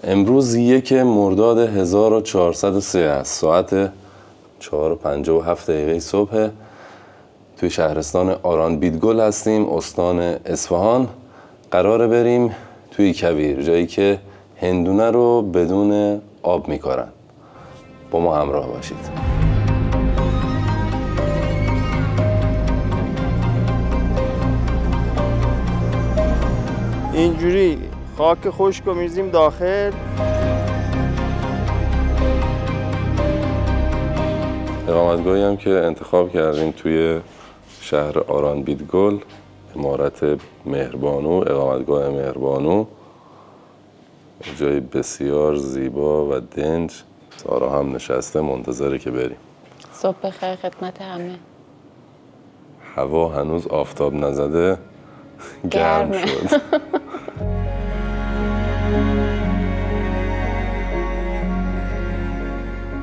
امروز 1 مرداد 1403 است. ساعت 4:57 صبح توی شهرستان آران بیدگل هستیم، استان اصفهان. قراره بریم توی کویر، جایی که هندونه رو بدون آب میکارن. با ما همراه باشید. اینجوری خاک خشک رو می‌ریزیم داخل. اقامتگاهی هم که انتخاب کردیم توی شهر آران بیدگل، عمارت مهربانو، اقامتگاه مهربانو، جای بسیار زیبا و دنج. سارا هم نشسته منتظره که بریم. صبح بخیر خدمت همه. هوا هنوز آفتاب نزده، گرم شد.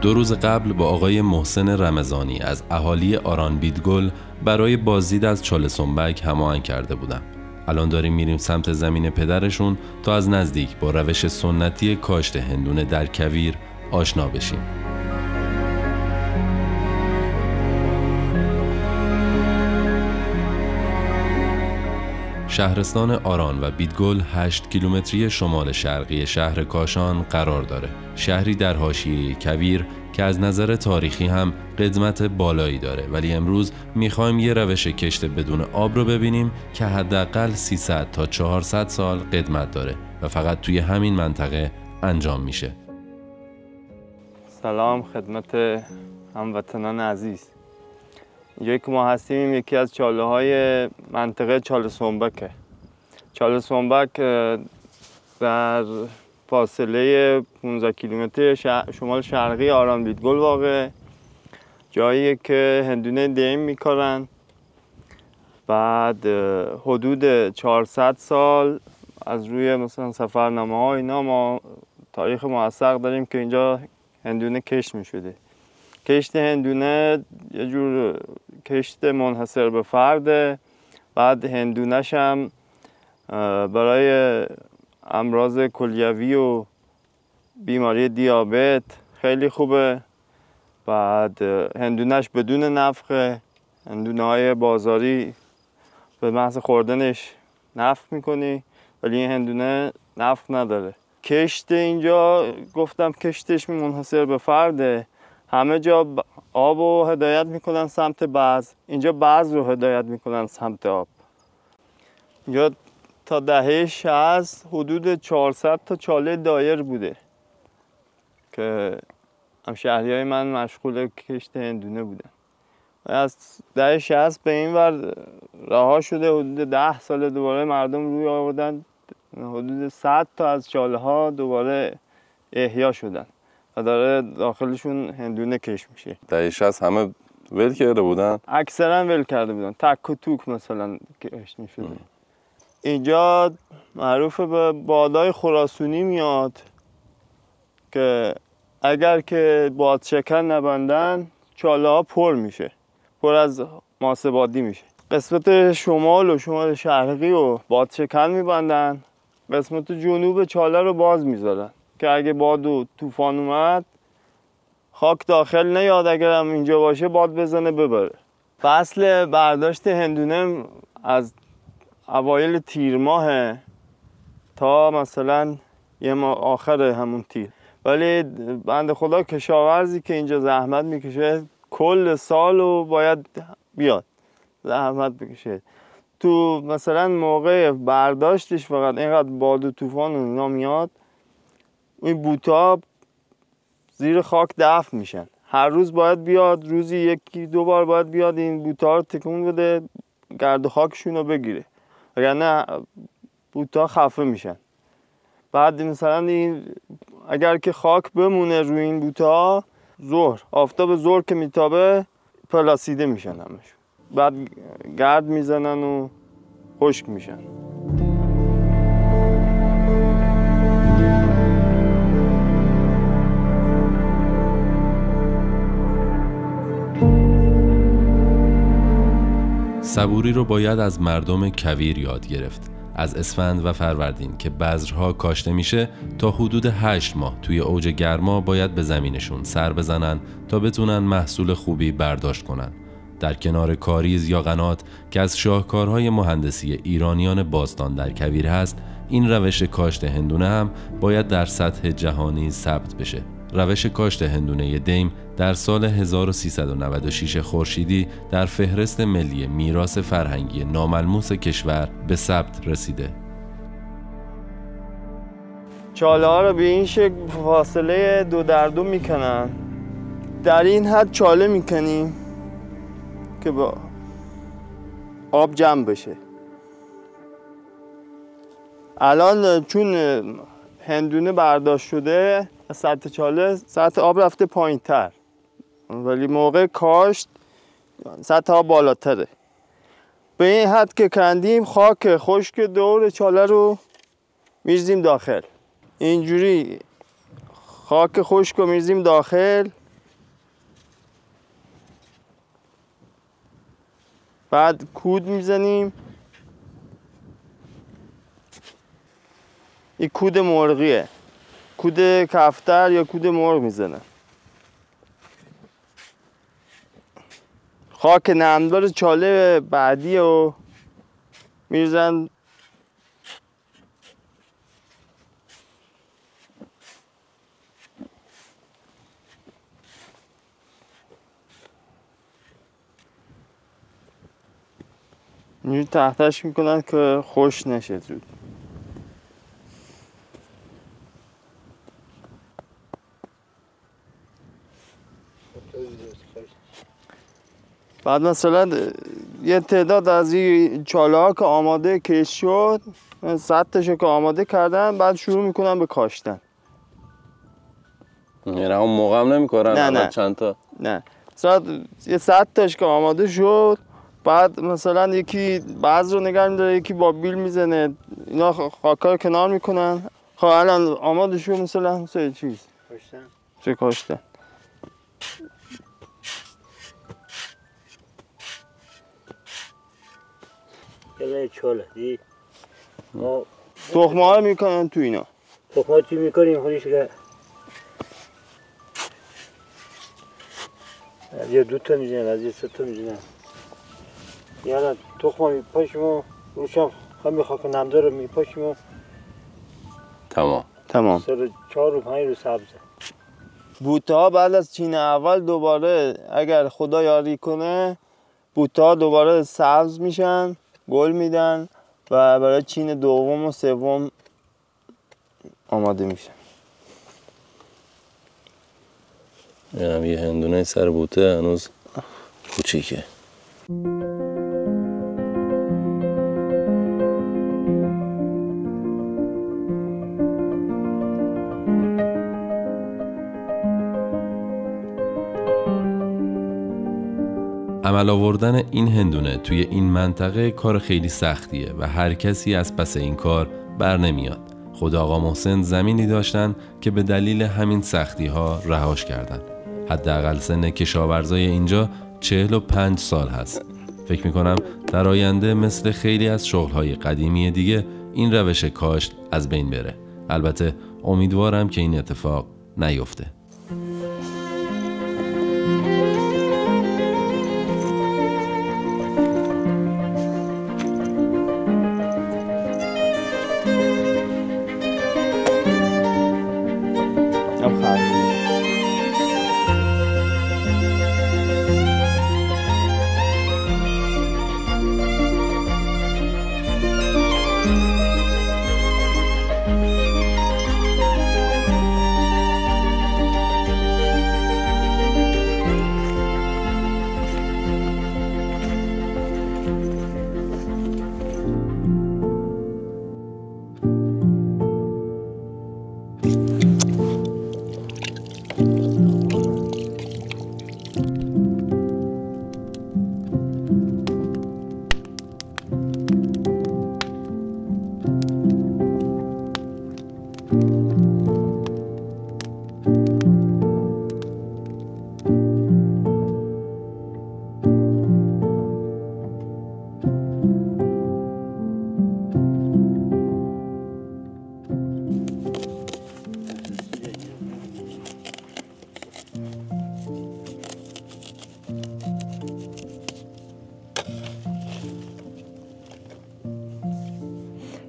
2 روز قبل با آقای محسن رمضانی از اهالی آران بیدگل برای بازدید از چاله سنبک هماهنگ کرده بودم. الان داریم میریم سمت زمین پدرشون تا از نزدیک با روش سنتی کاشت هندونه در کویر آشنا بشیم. شهرستان آران و بیدگل 8 کیلومتری شمال شرقی شهر کاشان قرار داره. شهری در حاشیه کویر که از نظر تاریخی هم قدمت بالایی داره، ولی امروز میخوایم یه روش کشت بدون آب رو ببینیم که حداقل 300 تا 400 سال قدمت داره و فقط توی همین منطقه انجام میشه. سلام خدمت هموطنان عزیز. اینجایی که ما هستیم یکی از چاله های منطقه چاله سنبکه. چاله سنبک در فاصله 15 کیلومتر شمال شرقی آران بیدگل واقع، جایی که هندونه دیم میکارن. بعد حدود 400 سال از روی مثلا سفرنامه ها اینا ما تاریخ موثق داریم که اینجا هندونه کشت میشده. کشت هندونه یه جور کشت منحصر به فرده. بعد هندونش هم برای امراض کلیوی و بیماری دیابت خیلی خوبه. بعد هندونش بدون نفخه. هندونه های بازاری به محض خوردنش نفخ میکنی، ولی این هندونه نفخ نداره. کشت اینجا گفتم کشتش منحصر به فرده. همه جا آب رو هدایت میکنن سمت بذر، اینجا بذر رو هدایت میکنن سمت آب. اینجا تا دهه 60 حدود 400 تا چاله دایر بوده که همشهریای من مشغول کشت هندونه بودن. از دهه 60 به این ور رها شده، حدود 10 سال دوباره مردم روی آوردن، حدود 100 تا از چاله ها دوباره احیا شدن و داره داخلشون هندونه کش میشه. دهه 60 همه ول کرده بودن؟ اکثرا ول کرده بودن، تک و توک مثلا کشت میشده. اینجا معروف به بادای خراسونی میاد که اگر که باد شکن نبندن چاله ها پر میشه، پر از ماسه بادی میشه. قسمت شمال و شمال شرقی رو باد شکن میبندن، قسمت جنوب چاله رو باز میذارن که اگه باد و طوفان اومد خاک داخل نیاد، اگر هم اینجا باشه باد بزنه ببره. فصل برداشت هندونه از اوایل تیر ماه تا مثلا یه ماه آخر همون تیر، ولی بنده خدا کشاورزی که اینجا زحمت میکشه کل سالو باید بیاد زحمت بکشه. تو مثلا موقع برداشتش فقط اینقدر باد و طوفان و اینا میاد، این بوتا زیر خاک دفن میشن. هر روز باید بیاد، روزی 1-2 بار باید بیاد این بوتا رو تکون بده، گرد و خاکشون رو بگیره، وگرنه بوتا خفه میشن. بعد مثلا این اگر که خاک بمونه روی این بوتا، آفتاب ظهر که میتابه پلاسیده میشن همشون، بعد گرد میزنن و خشک میشن. صبوری رو باید از مردم کویر یاد گرفت. از اسفند و فروردین که بذرها کاشته میشه تا حدود 8 ماه توی اوج گرما باید به زمینشون سر بزنن تا بتونن محصول خوبی برداشت کنن. در کنار کاریز یا قنات که از شاهکارهای مهندسی ایرانیان باستان در کویر هست، این روش کاشت هندونه هم باید در سطح جهانی ثبت بشه. روش کاشت هندونه دیم در سال 1396 خورشیدی در فهرست ملی میراث فرهنگی ناملموس کشور به ثبت رسیده. چاله ها رو به این شکل فاصله 2 در 2 میکنن. در این حد چاله میکنیم که با آب جمع بشه. الان چون هندونه برداشت شده، سطح چاله سطح آب رفته پایین تر، ولی موقع کاشت سطح آب بالاتره. به این حد که کندیم خاک خشک دور چاله رو میریزیم داخل. اینجوری خاک خشک رو میریزیم داخل، بعد کود میزنیم. این کود مرغیه، کود کفتر یا کود مرغ میزنن. خاک نمدار چاله بعدی رو میریزن اینجوری تحتش میکنن که خوش نشه زود. بعد مثلا یه تعداد از این چاله ها که آماده کش شد، سطحشو که آماده کردن، بعد شروع میکنن به کاشتن. یعنی همون موقع هم نمیکنن؟ نه چند تا؟ نه، یه سطحش که آماده شد، بعد مثلا یکی بعض رو نگه میداره، یکی با بیل میزنه، اینا خاکا رو کنار میکنن. خب الان آماده شد مثلا سه چیز کاشتن. چه کاشتن؟ گله چاله دی تخمه ها میکنن تو اینا. تخمه چی میکنیم خودش که از یه 2 تا میزنن، از یه 3 تا میزنن. یعنی تخمه میپاشیم و روشم همین خاک نمدار رو میپاشیم و تمام. سر 4 و 5 رو سبزه. بوته ها بعد از چین اول دوباره اگر خدا یاری کنه، بوته ها دوباره سبز میشن، گل میدن و برای چین دوم و سوم آماده میشن. یه هندونه سر بوته هنوز کوچیکه. عمل آوردن این هندونه توی این منطقه کار خیلی سختیه و هر کسی از پس این کار بر نمیاد. خود آقا محسن زمینی داشتن که به دلیل همین سختی ها رهاش کردن. حداقل سن کشاورزای اینجا 45 سال هست. فکر میکنم در آینده مثل خیلی از شغلهای قدیمی دیگه این روش کاشت از بین بره. البته امیدوارم که این اتفاق نیفته.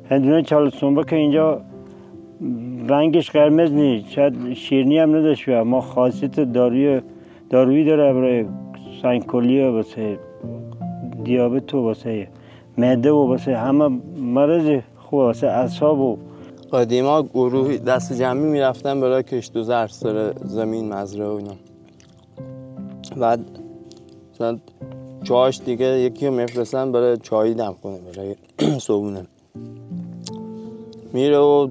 هندونه چال سنبک اینجا رنگش قرمز نیست، شاید شیرینی هم نداشت، اما خاصیت دارویی داره برای سنگکلی و واسه دیابت و واسه معده و واسه همه مرض خوب، واسه اعصاب. و قدیما گروهی دست جمعی میرفتن برای کشت و زرع سر زمین مزرعه و اینا. بعد مثلا چاهاش دیگه یکی رو میفرستن برای چایی دم کنه برای صبونه. میره و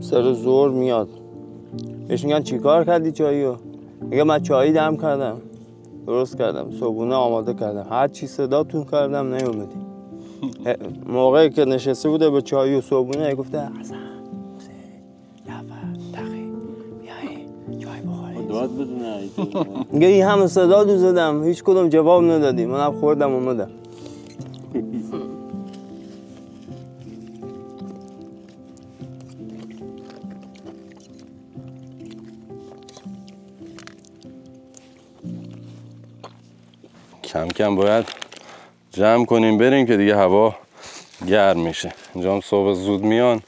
سر زور میاد، بهش میگن چی کار کردی چایی رو؟ میگه من چایی دم کردم، درست کردم، صبونه آماده کردم، هر چی صداتون کردم نیومدی. موقعی که نشسته بوده به چایی و صبونه گفته حسن، حسین، جعفر، تقی، بیایی چای بخورید. داد بدونه میگه این همه صدا دو زدم هیچ کدوم جواب ندادی، منم خوردم اومدم. کم کم باید جمع کنیم بریم که دیگه هوا گرم میشه. اینجا هم صبح زود میان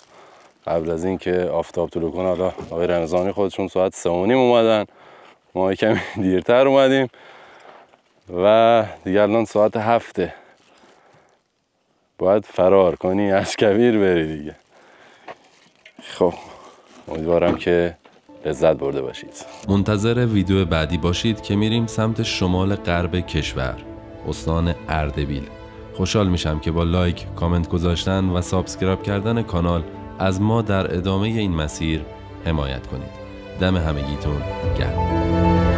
قبل از اینکه آفتاب طلوع کنه. حالا آقای رمضانی خودشون ساعت 3:30 اومدن، ما کمی دیرتر اومدیم و دیگه الان ساعت 7. باید فرار کنی از کویر بری دیگه. خب امیدوارم که لذت برده باشید. منتظر ویدیو بعدی باشید که میریم سمت شمال غرب کشور، استان اردبیل. خوشحال میشم که با لایک، کامنت گذاشتن و سابسکرایب کردن کانال از ما در ادامه این مسیر حمایت کنید. دم همگیتون گرم.